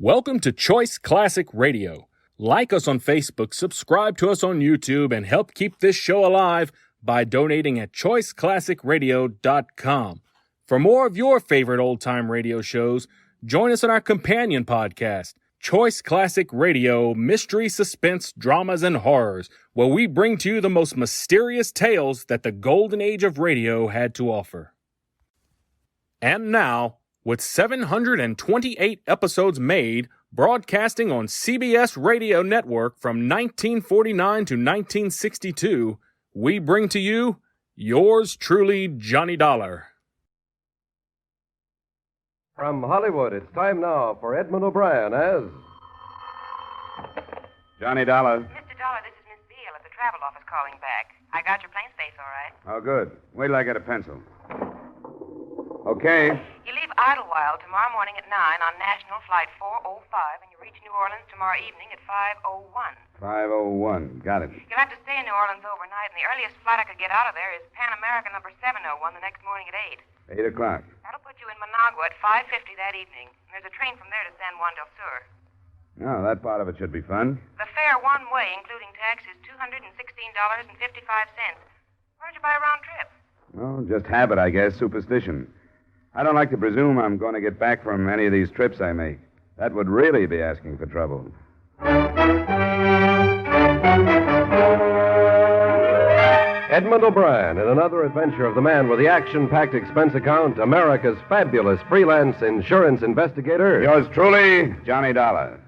Welcome to Choice Classic Radio. Like us on Facebook, subscribe to us on YouTube, and help keep this show alive by donating at choiceclassicradio.com. For more of your favorite old-time radio shows, join us on our companion podcast, Choice Classic Radio, Mystery, Suspense, Dramas, and Horrors, where we bring to you the most mysterious tales that the golden age of radio had to offer. And now, with 728 episodes made, broadcasting on CBS Radio Network from 1949 to 1962, we bring to you yours truly, Johnny Dollar. From Hollywood, it's time now for Edmund O'Brien as... Johnny Dollar. Mr. Dollar, this is Miss Beale at the travel office calling back. I got your plane space all right. Oh, good. Wait till I get a pencil. Okay. You leave Idlewild tomorrow morning at 9 on National Flight 405, and you reach New Orleans tomorrow evening at 5:01. 5:01. Got it. You'll have to stay in New Orleans overnight, and the earliest flight I could get out of there is Pan American number 701 the next morning at 8. 8 o'clock. That'll put you in Managua at 5:50 that evening. There's a train from there to San Juan del Sur. Oh, that part of it should be fun. The fare one way, including tax, is $216.55. Why don't you buy a round trip? Well, just habit, I guess, superstition. I don't like to presume I'm going to get back from any of these trips I make. That would really be asking for trouble. Edmund O'Brien in another adventure of the man with the action-packed expense account, America's fabulous freelance insurance investigator. Yours truly, Johnny Dollar.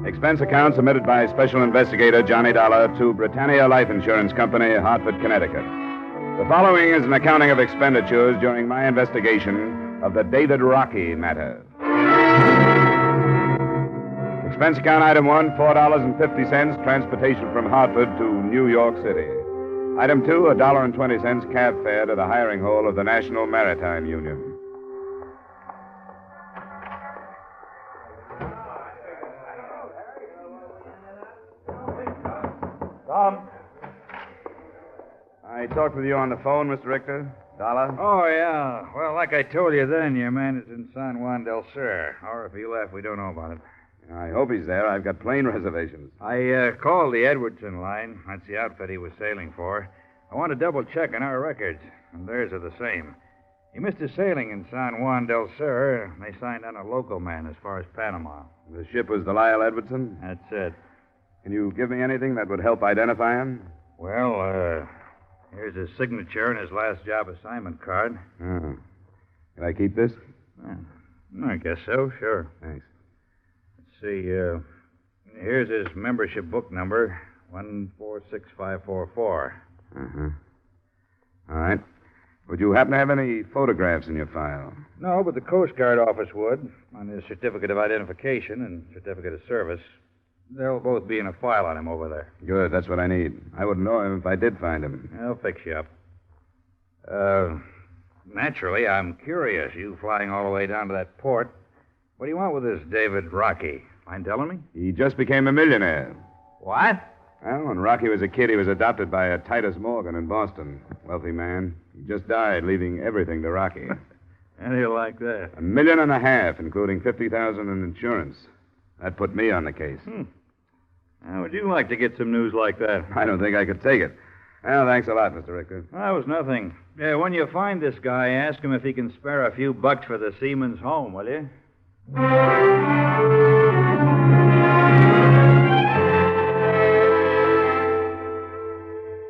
Expense account submitted by Special Investigator Johnny Dollar to Britannia Life Insurance Company, Hartford, Connecticut. The following is an accounting of expenditures during my investigation of the David Rockey matter. Expense account item 1, $4.50, transportation from Hartford to New York City. Item 2, $1.20 cab fare to the hiring hall of the National Maritime Union. Tom? I talked with you on the phone, Mr. Richter. Dollar? Oh, yeah. Well, like I told you then, your man is in San Juan del Sur. Or if he left, we don't know about it. I hope he's there. I've got plane reservations. I called the Edwardson line. That's the outfit he was sailing for. I want to double check on our records, and theirs are the same. He missed his sailing in San Juan del Sur. They signed on a local man as far as Panama. The ship was the Lyle Edwardson? That's it. Can you give me anything that would help identify him? Well, here's his signature and his last job assignment card. Oh. Can I keep this? I guess so, sure. Thanks. Let's see, here's his membership book number, 146544. Uh-huh. All right. Would you happen to have any photographs in your file? No, but the Coast Guard office would, on his certificate of identification and certificate of service. They'll both be in a file on him over there. Good, that's what I need. I wouldn't know him if I did find him. I'll fix you up. Naturally, I'm curious, you flying all the way down to that port. What do you want with this David Rockey? Mind telling me? He just became a millionaire. What? Well, when Rocky was a kid, he was adopted by a Titus Morgan in Boston. Wealthy man. He just died, leaving everything to Rocky. How do you like that? $1.5 million, including $50,000 in insurance. That put me on the case. How would you like to get some news like that? I don't think I could take it. Well, thanks a lot, Mr. Richter. That was nothing. Yeah, when you find this guy, ask him if he can spare a few bucks for the seaman's home, will you?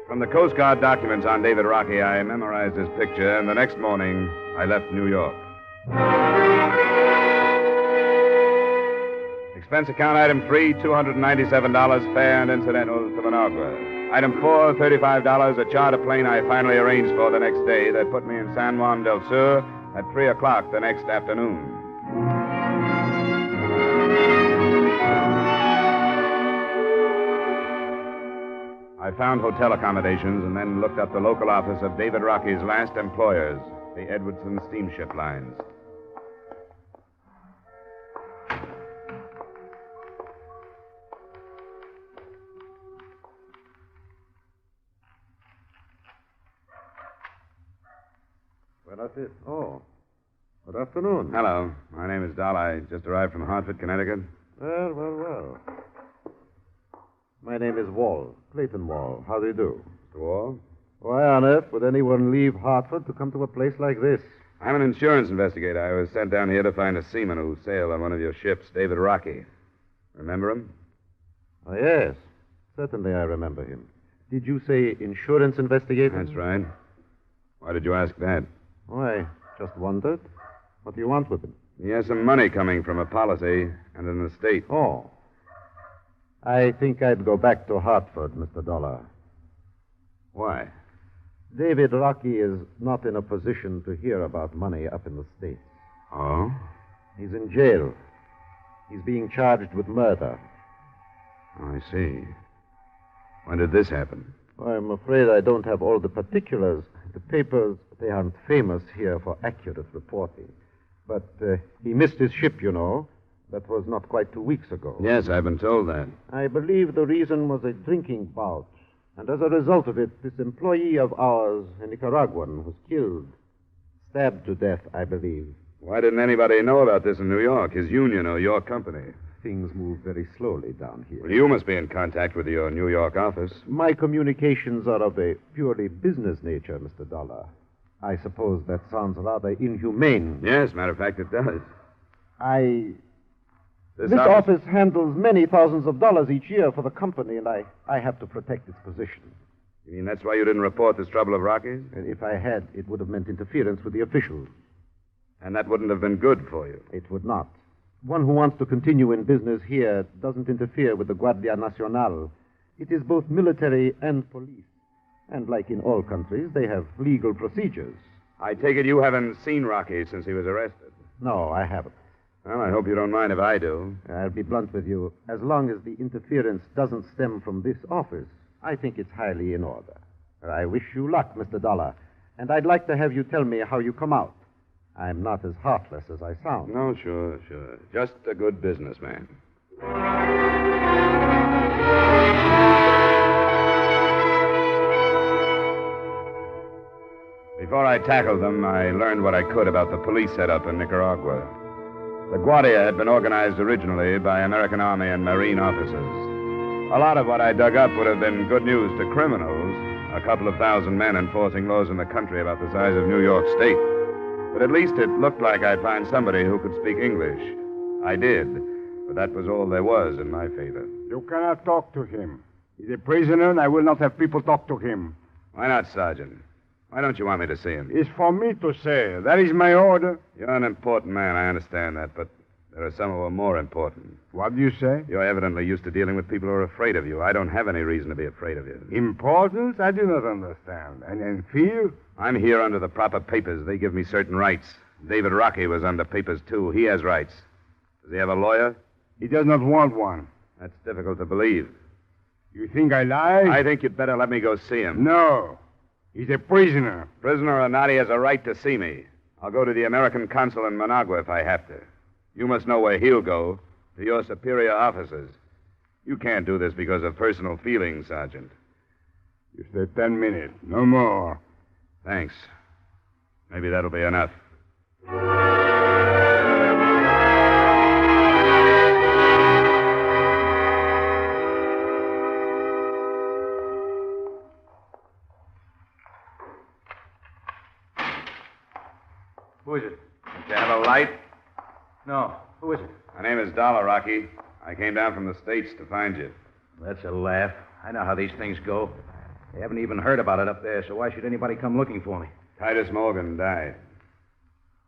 From the Coast Guard documents on David Rockey, I memorized his picture, and the next morning, I left New York. Expense account item 3, $297, fare and incidentals to Managua. Item 4, $35, a charter plane I finally arranged for the next day that put me in San Juan del Sur at 3 o'clock the next afternoon. I found hotel accommodations and then looked up the local office of David Rockey's last employers, the Edwardson Steamship Lines. That's it. Oh. Good afternoon. Hello. My name is Dahl. I just arrived from Hartford, Connecticut. Well. My name is Wall, Clayton Wall. How do you do? Mr. Wall? Why on earth would anyone leave Hartford to come to a place like this? I'm an insurance investigator. I was sent down here to find a seaman who sailed on one of your ships, David Rockey. Remember him? Oh, yes. Certainly I remember him. Did you say insurance investigator? That's right. Why did you ask that? Oh, I just wondered. What do you want with him? He has some money coming from a policy and an estate. Oh. I think I'd go back to Hartford, Mr. Dollar. Why? David Rockey is not in a position to hear about money up in the States. Oh? He's in jail. He's being charged with murder. Oh, I see. When did this happen? I'm afraid I don't have all the particulars. The papers, they aren't famous here for accurate reporting. But he missed his ship, you know. That was not quite 2 weeks ago. Yes, I've been told that. I believe the reason was a drinking bout. And as a result of it, this employee of ours, a Nicaraguan, was killed. Stabbed to death, I believe. Why didn't anybody know about this in New York, his union or your company? Things move very slowly down here. Well, you must be in contact with your New York office. My communications are of a purely business nature, Mr. Dollar. I suppose that sounds rather inhumane. Yes, matter of fact, it does. This office handles many thousands of dollars each year for the company, and I have to protect its position. You mean that's why you didn't report this trouble of Rocky's? And if I had, it would have meant interference with the officials. And that wouldn't have been good for you. It would not. One who wants to continue in business here doesn't interfere with the Guardia Nacional. It is both military and police. And like in all countries, they have legal procedures. I take it you haven't seen Rocky since he was arrested. No, I haven't. Well, I hope you don't mind if I do. I'll be blunt with you. As long as the interference doesn't stem from this office, I think it's highly in order. I wish you luck, Mr. Dollar. And I'd like to have you tell me how you come out. I'm not as heartless as I sound. No, sure. Just a good businessman. Before I tackled them, I learned what I could about the police setup in Nicaragua. The Guardia had been organized originally by American Army and Marine officers. A lot of what I dug up would have been good news to criminals, a couple of thousand men enforcing laws in the country about the size of New York State. But at least it looked like I'd find somebody who could speak English. I did, but that was all there was in my favor. You cannot talk to him. He's a prisoner, and I will not have people talk to him. Why not, Sergeant? Why don't you want me to see him? It's for me to say. That is my order. You're an important man, I understand that, but there are some who are more important. What do you say? You're evidently used to dealing with people who are afraid of you. I don't have any reason to be afraid of you. Importance? I do not understand. And fear? I'm here under the proper papers. They give me certain rights. David Rockey was under papers, too. He has rights. Does he have a lawyer? He does not want one. That's difficult to believe. You think I lie? I think you'd better let me go see him. No. He's a prisoner. Prisoner or not, he has a right to see me. I'll go to the American consul in Managua if I have to. You must know where he'll go, to your superior officers. You can't do this because of personal feelings, Sergeant. You say 10 minutes. No more. Thanks. Maybe that'll be enough. Who is it? Don't you have a light? No. Who is it? My name is Dollar, Rocky. I came down from the States to find you. That's a laugh. I know how these things go. They haven't even heard about it up there, so why should anybody come looking for me? Titus Morgan died.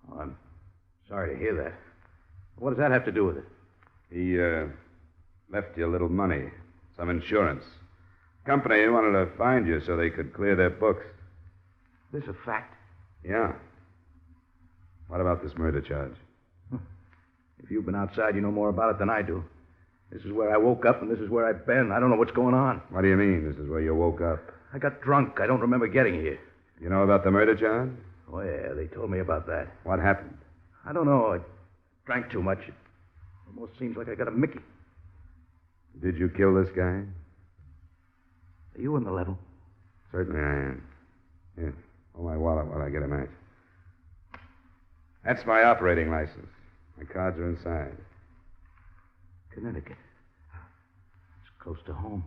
Oh, I'm sorry to hear that. What does that have to do with it? He, left you a little money. Some insurance. Company wanted to find you so they could clear their books. This a fact? Yeah. What about this murder charge? If you've been outside, you know more about it than I do. This is where I woke up, and this is where I've been. I don't know what's going on. What do you mean, this is where you woke up? I got drunk. I don't remember getting here. You know about the murder charge? Oh, yeah, they told me about that. What happened? I don't know. I drank too much. It almost seems like I got a Mickey. Did you kill this guy? Are you on the level? Certainly I am. Here, hold my wallet while I get a match. That's my operating license. My cards are inside. Connecticut. It's close to home.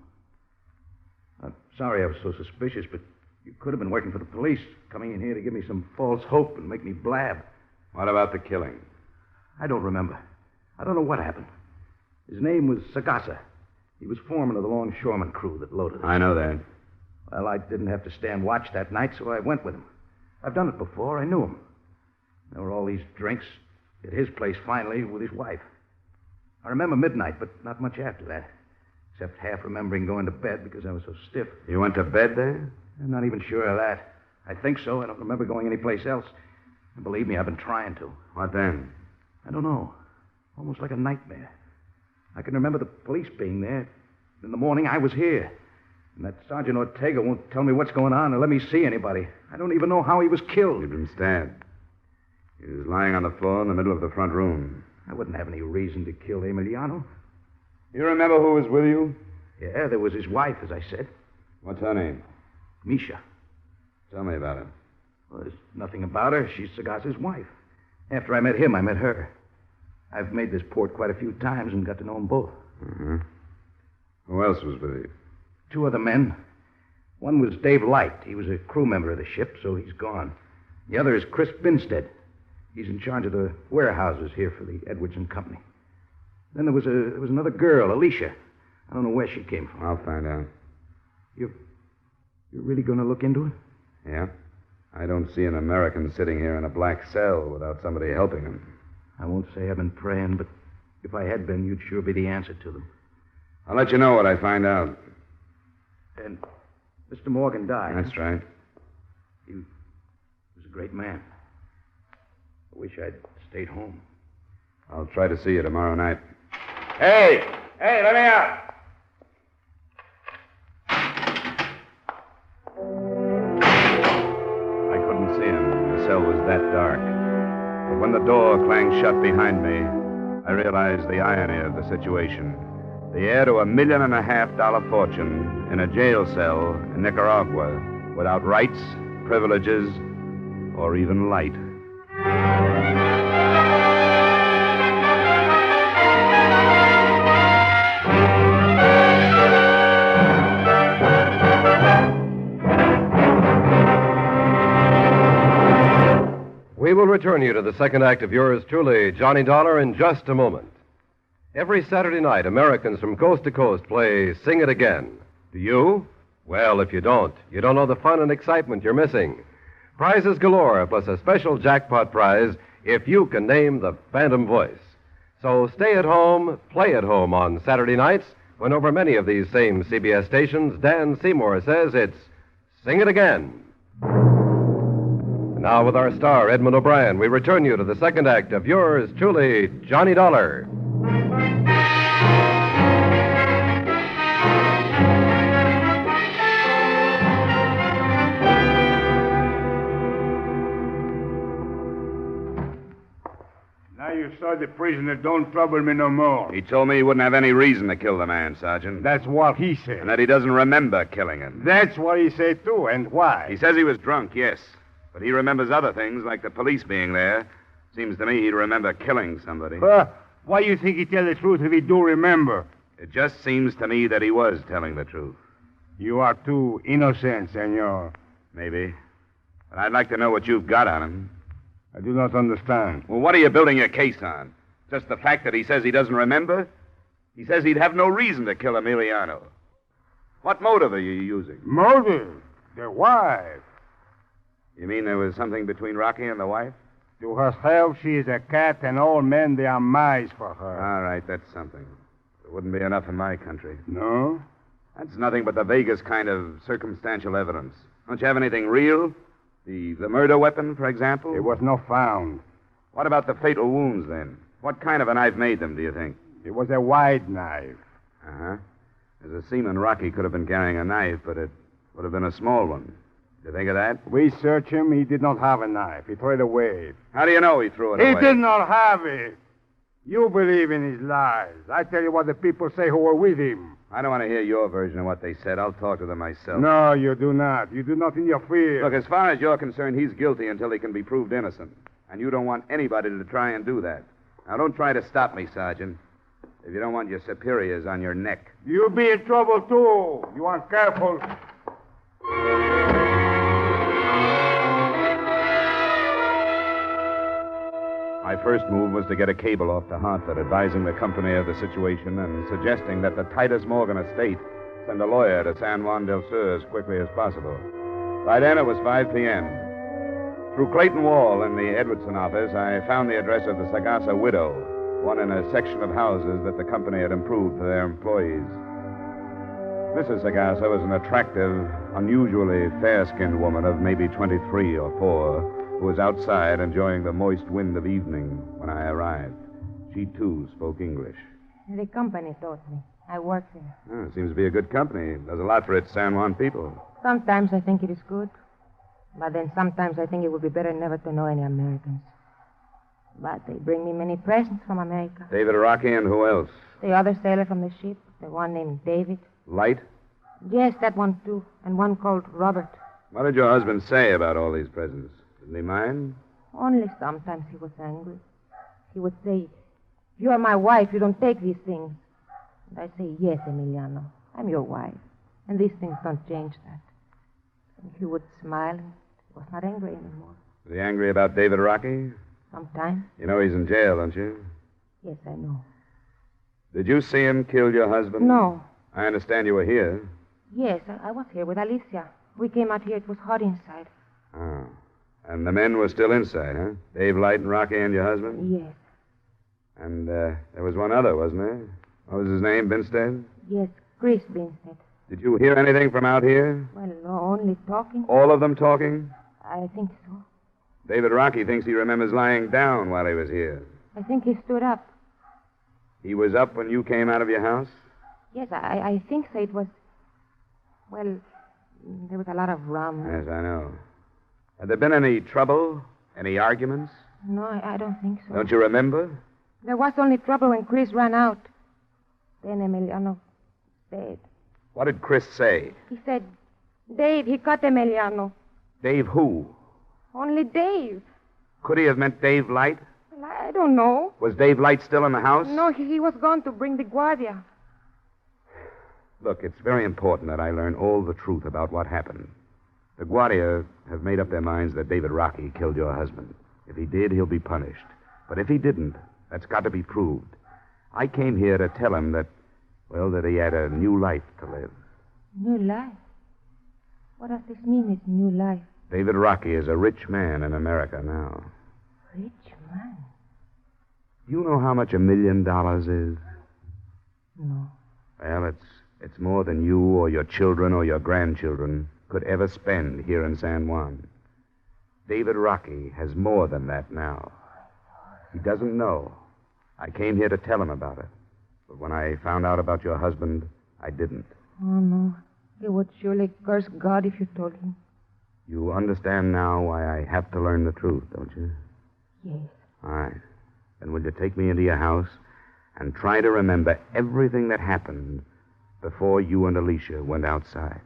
I'm sorry I was so suspicious, but you could have been working for the police, coming in here to give me some false hope and make me blab. What about the killing? I don't remember. I don't know what happened. His name was Sagasa. He was foreman of the longshoreman crew that loaded us. I know that. Well, I didn't have to stand watch that night, so I went with him. I've done it before. I knew him. There were all these drinks at his place finally with his wife. I remember midnight, but not much after that, except half remembering going to bed because I was so stiff. You went to bed there? I'm not even sure of that. I think so. I don't remember going anyplace else. And believe me, I've been trying to. What then? I don't know. Almost like a nightmare. I can remember the police being there. In the morning, I was here. And that Sergeant Ortega won't tell me what's going on or let me see anybody. I don't even know how he was killed. He'd been stabbed. He was lying on the floor in the middle of the front room. I wouldn't have any reason to kill Emiliano. You remember who was with you? Yeah, there was his wife, as I said. What's her name? Misha. Tell me about her. Well, there's nothing about her. She's Sagasa's wife. After I met him, I met her. I've made this port quite a few times and got to know them both. Mm-hmm. Who else was with you? 2 other men. One was Dave Light. He was a crew member of the ship, so he's gone. The other is Chris Binstead. He's in charge of the warehouses here for the Edwards Company. Then there was another girl, Alicia. I don't know where she came from. I'll find out. You're really going to look into it? Yeah? I don't see an American sitting here in a black cell without somebody helping him. I won't say I've been praying, but if I had been, you'd sure be the answer to them. I'll let you know what I find out. And Mr. Morgan died. That's right. He was a great man. I wish I'd stayed home. I'll try to see you tomorrow night. Hey! Hey, let me out! I couldn't see him. The cell was that dark. But when the door clanged shut behind me, I realized the irony of the situation. The heir to $1.5 million fortune in a jail cell in Nicaragua without rights, privileges, or even light. We will return you to the second act of yours truly, Johnny Dollar, in just a moment. Every Saturday night, Americans from coast to coast play Sing It Again. Do you? Well, if you don't know the fun and excitement you're missing. Prizes galore, plus a special jackpot prize if you can name the Phantom Voice. So stay at home, play at home on Saturday nights, when over many of these same CBS stations, Dan Seymour says it's Sing It Again. Now, with our star, Edmund O'Brien, we return you to the second act of yours truly, Johnny Dollar. Now you saw the prisoner. Don't trouble me no more. He told me he wouldn't have any reason to kill the man, Sergeant. That's what he said. And that he doesn't remember killing him. That's what he said, too. And why? He says he was drunk, yes. But he remembers other things, like the police being there. Seems to me he'd remember killing somebody. Why you think he tell the truth if he do remember? It just seems to me that he was telling the truth. You are too innocent, senor. Maybe. But I'd like to know what you've got on him. I do not understand. Well, what are you building your case on? Just the fact that he says he doesn't remember? He says he'd have no reason to kill Emiliano. What motive are you using? Motive? The wife. You mean there was something between Rockey and the wife? To herself, she is a cat, and all men, they are mice for her. All right, that's something. It wouldn't be enough in my country. No? That's nothing but the vaguest kind of circumstantial evidence. Don't you have anything real? The murder weapon, for example? It was not found. What about the fatal wounds, then? What kind of a knife made them, do you think? It was a wide knife. Uh-huh. As a seaman, Rockey could have been carrying a knife, but it would have been a small one. You think of that? We searched him. He did not have a knife. He threw it away. How do you know he threw it away? He did not have it. You believe in his lies. I tell you what the people say who were with him. I don't want to hear your version of what they said. I'll talk to them myself. No, you do not. You do not interfere. Look, as far as you're concerned, he's guilty until he can be proved innocent. And you don't want anybody to try and do that. Now, don't try to stop me, Sergeant, if you don't want your superiors on your neck. You'll be in trouble, too. You want careful. My first move was to get a cable off to Hartford advising the company of the situation and suggesting that the Titus Morgan estate send a lawyer to San Juan del Sur as quickly as possible. By then, it was 5 p.m. Through Clayton Wall in the Edwardson office, I found the address of the Sagasa widow, one in a section of houses that the company had improved for their employees. Mrs. Sagasa was an attractive, unusually fair-skinned woman of maybe 23 or 4, who was outside enjoying the moist wind of evening when I arrived. She, too, spoke English. The company taught me. I work there. Oh, it seems to be a good company. Does a lot for its San Juan people. Sometimes I think it is good. But then sometimes I think it would be better never to know any Americans. But they bring me many presents from America. David Rockey and who else? The other sailor from the ship, the one named David. Light? Yes, that one too. And one called Robert. What did your husband say about all these presents? Didn't he mind? Only sometimes he was angry. He would say, "You are my wife. You don't take these things." And I say, "Yes, Emiliano. I'm your wife. And these things don't change that." And he would smile and he was not angry anymore. Was he angry about David Rockey? Sometimes. You know he's in jail, don't you? Yes, I know. Did you see him kill your husband? No. I understand you were here. Yes, I was here with Alicia. We came out here. It was hot inside. Oh. And the men were still inside, huh? Dave Light and Rockey and your husband? Yes. And there was one other, wasn't there? What was his name, Binstead? Yes, Chris Binstead. Did you hear anything from out here? Well, no, only talking. All of them talking? I think so. David Rockey thinks he remembers lying down while he was here. I think he stood up. He was up when you came out of your house? Yes, I think so. It was... Well, there was a lot of rum. Yes, I know. Had there been any trouble? Any arguments? No, I don't think so. Don't you remember? There was only trouble when Chris ran out. Then Emiliano stayed. What did Chris say? He said, "Dave, he cut Emiliano." Dave who? Only Dave. Could he have meant Dave Light? Well, I don't know. Was Dave Light still in the house? No, he was gone to bring the Guardia. Look, it's very important that I learn all the truth about what happened. The Guardia have made up their minds that David Rockey killed your husband. If he did, he'll be punished. But if he didn't, that's got to be proved. I came here to tell him that, well, that he had a new life to live. New life? What does this mean, this new life? David Rockey is a rich man in America now. Rich man? Do you know how much $1 million is? No. Well, it's more than you or your children or your grandchildren could ever spend here in San Juan. David Rockey has more than that now. He doesn't know. I came here to tell him about it. But when I found out about your husband, I didn't. Oh, no. He would surely curse God if you told him. You understand now why I have to learn the truth, don't you? Yes. All right. Then will you take me into your house and try to remember everything that happened before you and Alicia went outside?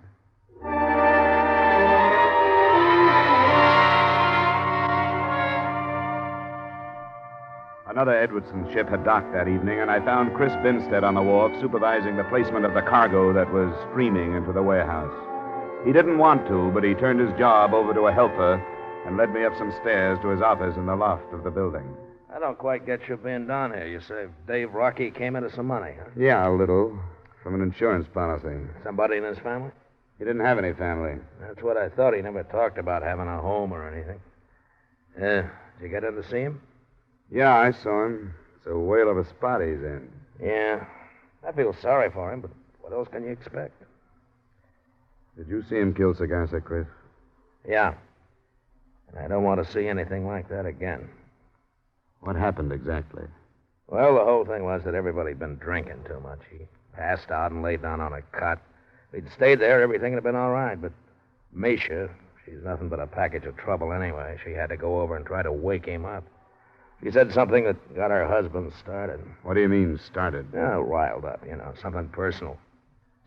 Another Edwardson ship had docked that evening, and I found Chris Binstead on the wharf supervising the placement of the cargo that was streaming into the warehouse. He didn't want to, but he turned his job over to a helper and led me up some stairs to his office in the loft of the building. I don't quite get you being down here. You say Dave Rockey came into some money, huh? Yeah, a little. From an insurance policy. Somebody in his family? He didn't have any family. That's what I thought. He never talked about having a home or anything. Did you get in to see him? Yeah, I saw him. It's a whale of a spot he's in. Yeah. I feel sorry for him, but what else can you expect? Did you see him kill Sagasa, Chris? Yeah. And I don't want to see anything like that again. What happened exactly? Well, the whole thing was that everybody had been drinking too much. He passed out and laid down on a cot. If he'd stayed there, everything would have been all right. But Misha, she's nothing but a package of trouble anyway. She had to go over and try to wake him up. She said something that got her husband started. What do you mean, started? Yeah, riled up, something personal.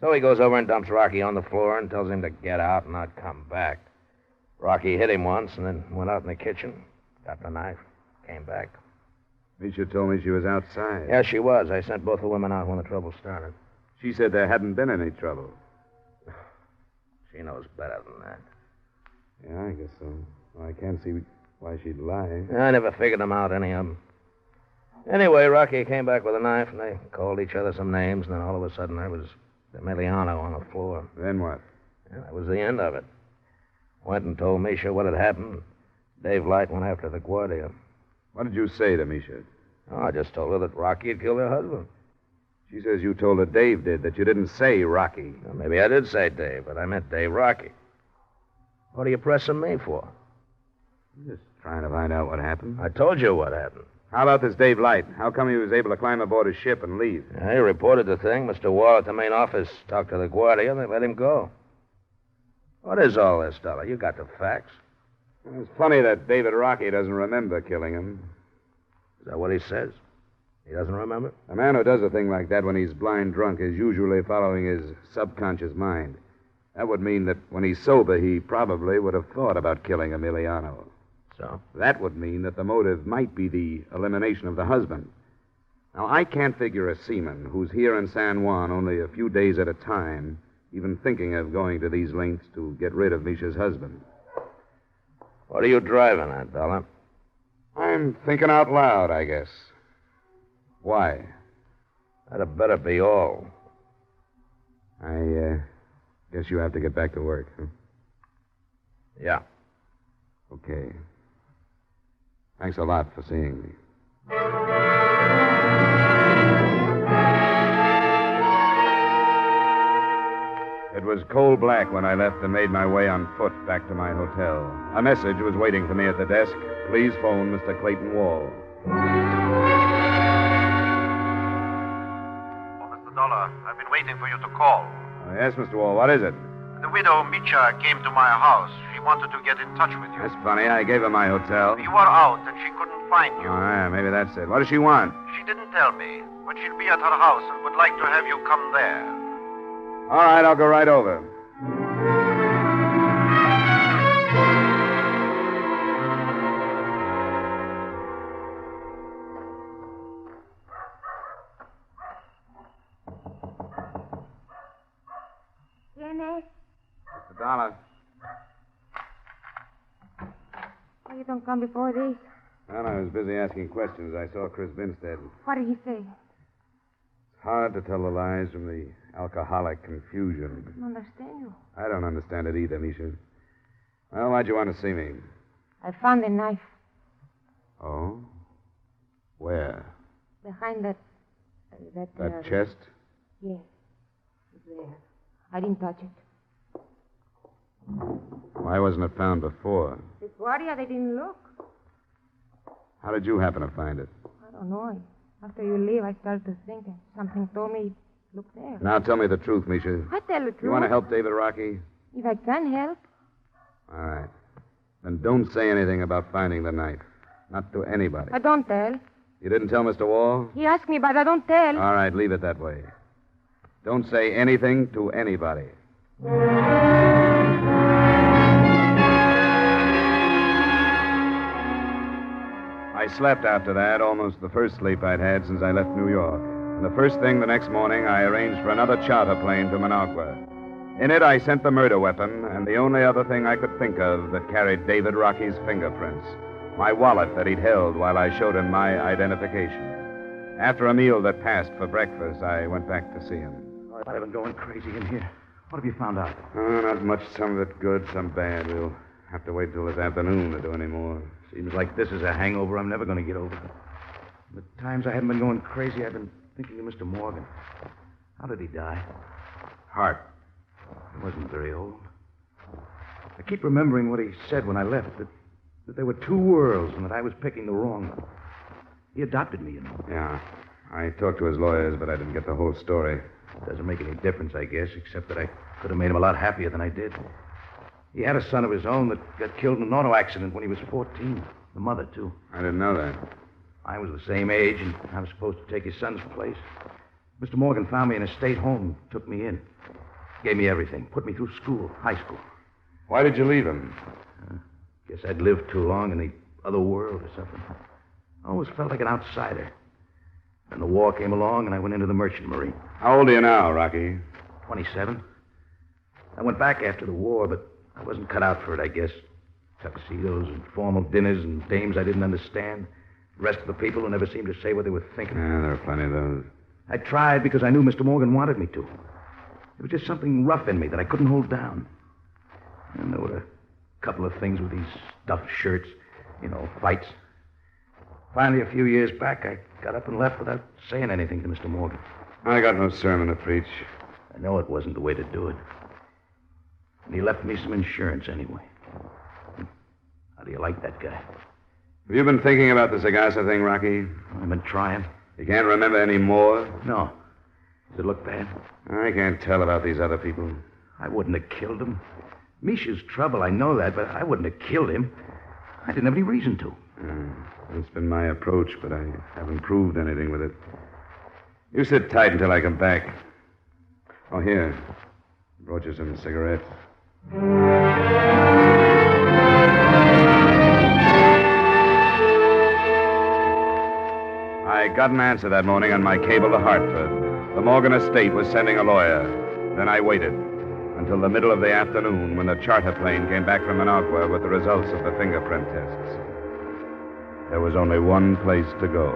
So he goes over and dumps Rocky on the floor and tells him to get out and not come back. Rocky hit him once and then went out in the kitchen, got the knife. came back. Misha told me she was outside. Yeah, she was. I sent both the women out when the trouble started. She said there hadn't been any trouble. She knows better than that. Yeah, I guess so. Well, I can't see why she'd lie. I never figured them out, any of them. Anyway, Rocky came back with a knife, and they called each other some names, and then all of a sudden there was Emiliano on the floor. Then what? And that was the end of it. Went and told Misha what had happened. Dave Light went after the Guardia. What did you say to Misha? Oh, I just told her that Rocky had killed her husband. She says you told her Dave did, that you didn't say Rocky. Well, maybe I did say Dave, but I meant Dave Rocky. What are you pressing me for? Just trying to find out what happened. I told you what happened. How about this Dave Light? How come he was able to climb aboard his ship and leave? He reported the thing. Mr. Wall at the main office talked to the Guardia, and they let him go. What is all this, Dollar? You got the facts. It's funny that David Rocky doesn't remember killing him. Is that what he says? He doesn't remember? A man who does a thing like that when he's blind drunk is usually following his subconscious mind. That would mean that when he's sober, he probably would have thought about killing Emiliano. So? That would mean that the motive might be the elimination of the husband. Now, I can't figure a seaman who's here in San Juan only a few days at a time even thinking of going to these lengths to get rid of Misha's husband. What are you driving at, Dollar? I'm thinking out loud, I guess. Why? That'd better be all. I guess you have to get back to work, huh? Yeah. Okay. Thanks a lot for seeing me. It was coal black when I left and made my way on foot back to my hotel. A message was waiting for me at the desk. Please phone Mr. Clayton Wall. Oh, Mr. Dollar, I've been waiting for you to call. Yes, Mr. Wall, what is it? The widow, Micha, came to my house. She wanted to get in touch with you. That's funny. I gave her my hotel. You were out and she couldn't find you. Oh, yeah, maybe that's it. What does she want? She didn't tell me, but she'll be at her house and would like to have you come there. All right, I'll go right over. Dennis? Mr. Dollar. Oh, you don't come before this. Well, I was busy asking questions. I saw Chris Binstead. What did he say? It's hard to tell the lies from the alcoholic confusion. I don't understand you. I don't understand it either, Misha. Well, why'd you want to see me? I found a knife Oh? Where? behind that... That chest? Yes. It's there. I didn't touch it. Why wasn't it found before? The Guardia, they didn't look. How did you happen to find it? I don't know. After you leave, I started to think, and something told me, look there. Now tell me the truth, Misha. I tell the truth. You want to help David Rockey? If I can help. All right. Then don't say anything about finding the knife. Not to anybody. I don't tell. You didn't tell Mr. Wall? He asked me, but I don't tell. All right, leave it that way. Don't say anything to anybody. I slept after that, almost the first sleep I'd had since I left New York. And the first thing the next morning, I arranged for another charter plane to Managua. In it, I sent the murder weapon and the only other thing I could think of that carried David Rockey's fingerprints. My wallet that he'd held while I showed him my identification. After a meal that passed for breakfast, I went back to see him. I've been going crazy in here. What have you found out? Oh, not much. Some of it good, some bad. We'll have to wait till this afternoon to do any more. Seems like this is a hangover I'm never going to get over. The times I haven't been going crazy, I've been thinking of Mr. Morgan. How did he die? Heart. He wasn't very old. I keep remembering what he said when I left, that there were two worlds and that I was picking the wrong one. He adopted me, you know. Yeah. I talked to his lawyers, but I didn't get the whole story. It doesn't make any difference, I guess, except that I could have made him a lot happier than I did. He had a son of his own that got killed in an auto accident when he was 14. The mother, too. I didn't know that. I was the same age, and I was supposed to take his son's place. Mr. Morgan found me in a state home, took me in. Gave me everything, put me through school, high school. Why did you leave him? Guess I'd lived too long in the other world or something. I always felt like an outsider. Then the war came along, and I went into the Merchant Marine. How old are you now, Rocky? 27. I went back after the war, but I wasn't cut out for it, I guess. Tuxedos and formal dinners and dames I didn't understand. The rest of the people who never seemed to say what they were thinking. Yeah, there are plenty of those. I tried because I knew Mr. Morgan wanted me to. There was just something rough in me that I couldn't hold down. And there were a couple of things with these stuffed shirts, fights. Finally, a few years back, I got up and left without saying anything to Mr. Morgan. I got no sermon to preach. I know it wasn't the way to do it. And he left me some insurance anyway. How do you like that guy? Have you been thinking about the Sagasa thing, Rocky? I've been trying. You can't remember any more? No. Does it look bad? I can't tell about these other people. I wouldn't have killed him. Misha's trouble, I know that, but I wouldn't have killed him. I didn't have any reason to. It's been my approach, but I haven't proved anything with it. You sit tight until I come back. Oh, here. Brought you some cigarettes. I got an answer that morning on my cable to Hartford. The Morgan estate was sending a lawyer. Then I waited until the middle of the afternoon when the charter plane came back from Managua with the results of the fingerprint tests. There was only one place to go.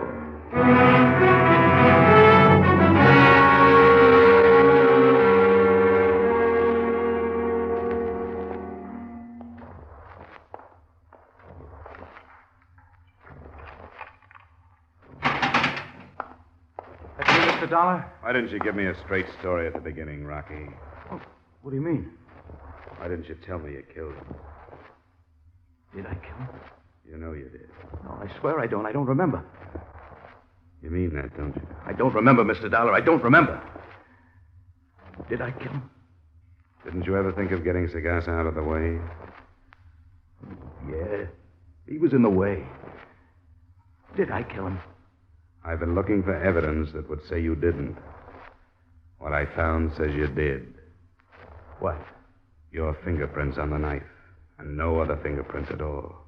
That's you, Mr. Dollar? Why didn't you give me a straight story at the beginning, Rocky? Oh, what do you mean? Why didn't you tell me you killed him? Did I kill him? You know you did. No, I swear I don't. I don't remember. You mean that, don't you? I don't remember, Mr. Dollar. I don't remember. Did I kill him? Didn't you ever think of getting Sagasa out of the way? Yeah. He was in the way. Did I kill him? I've been looking for evidence that would say you didn't. What I found says you did. What? Your fingerprints on the knife, and no other fingerprints at all.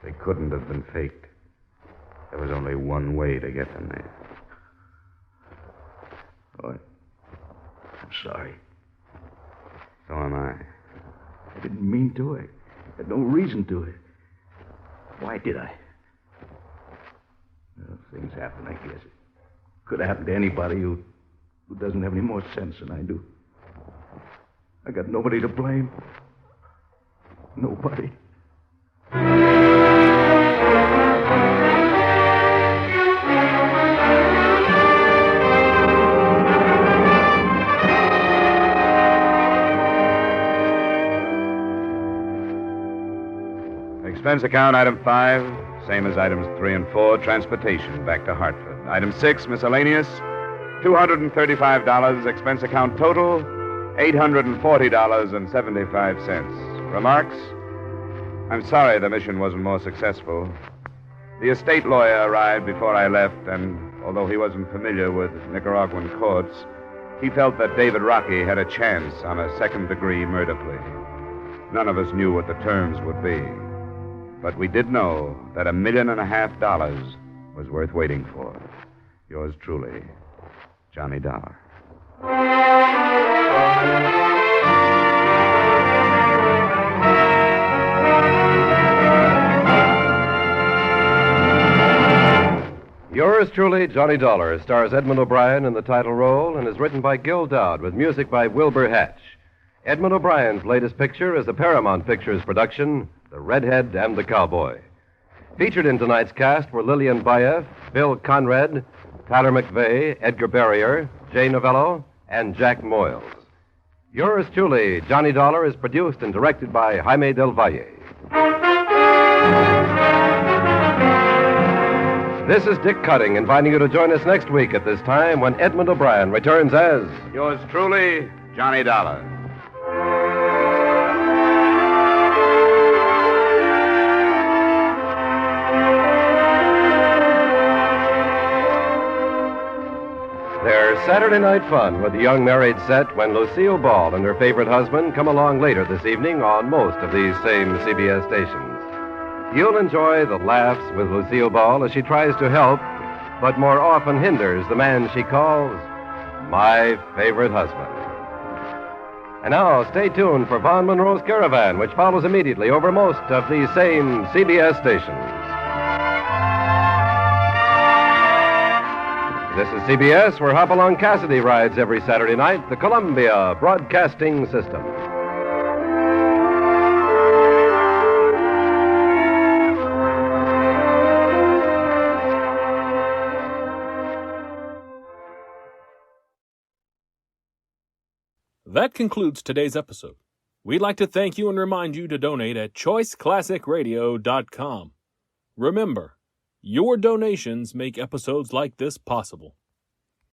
They couldn't have been faked. There was only one way to get them there. Oh, I'm sorry. So am I. I didn't mean to. I had no reason to. Why did I? Well, things happen, I guess. It could have happened to anybody who doesn't have any more sense than I do. I got nobody to blame. Nobody. Expense account, item 5, same as items 3 and 4, transportation back to Hartford. Item 6, miscellaneous, $235. Expense account total, $840.75. Remarks? I'm sorry the mission wasn't more successful. The estate lawyer arrived before I left, and although he wasn't familiar with Nicaraguan courts, he felt that David Rockey had a chance on a second-degree murder plea. None of us knew what the terms would be. But we did know that $1.5 million was worth waiting for. Yours truly, Johnny Dollar. Yours truly, Johnny Dollar, stars Edmund O'Brien in the title role and is written by Gil Dowd with music by Wilbur Hatch. Edmund O'Brien's latest picture is a Paramount Pictures production, The Redhead and the Cowboy. Featured in tonight's cast were Lillian Baeff, Bill Conrad, Tyler McVeigh, Edgar Barrier, Jay Novello, and Jack Moyles. Yours truly, Johnny Dollar, is produced and directed by Jaime Del Valle. This is Dick Cutting, inviting you to join us next week at this time when Edmund O'Brien returns as... Yours truly, Johnny Dollar. There's Saturday night fun with the young married set when Lucille Ball and her favorite husband come along later this evening on most of these same CBS stations. You'll enjoy the laughs with Lucille Ball as she tries to help, but more often hinders the man she calls my favorite husband. And now, stay tuned for Von Monroe's Caravan, which follows immediately over most of these same CBS stations. This is CBS, where Hopalong Cassidy rides every Saturday night, the Columbia Broadcasting System. That concludes today's episode. We'd like to thank you and remind you to donate at choiceclassicradio.com. Remember, your donations make episodes like this possible.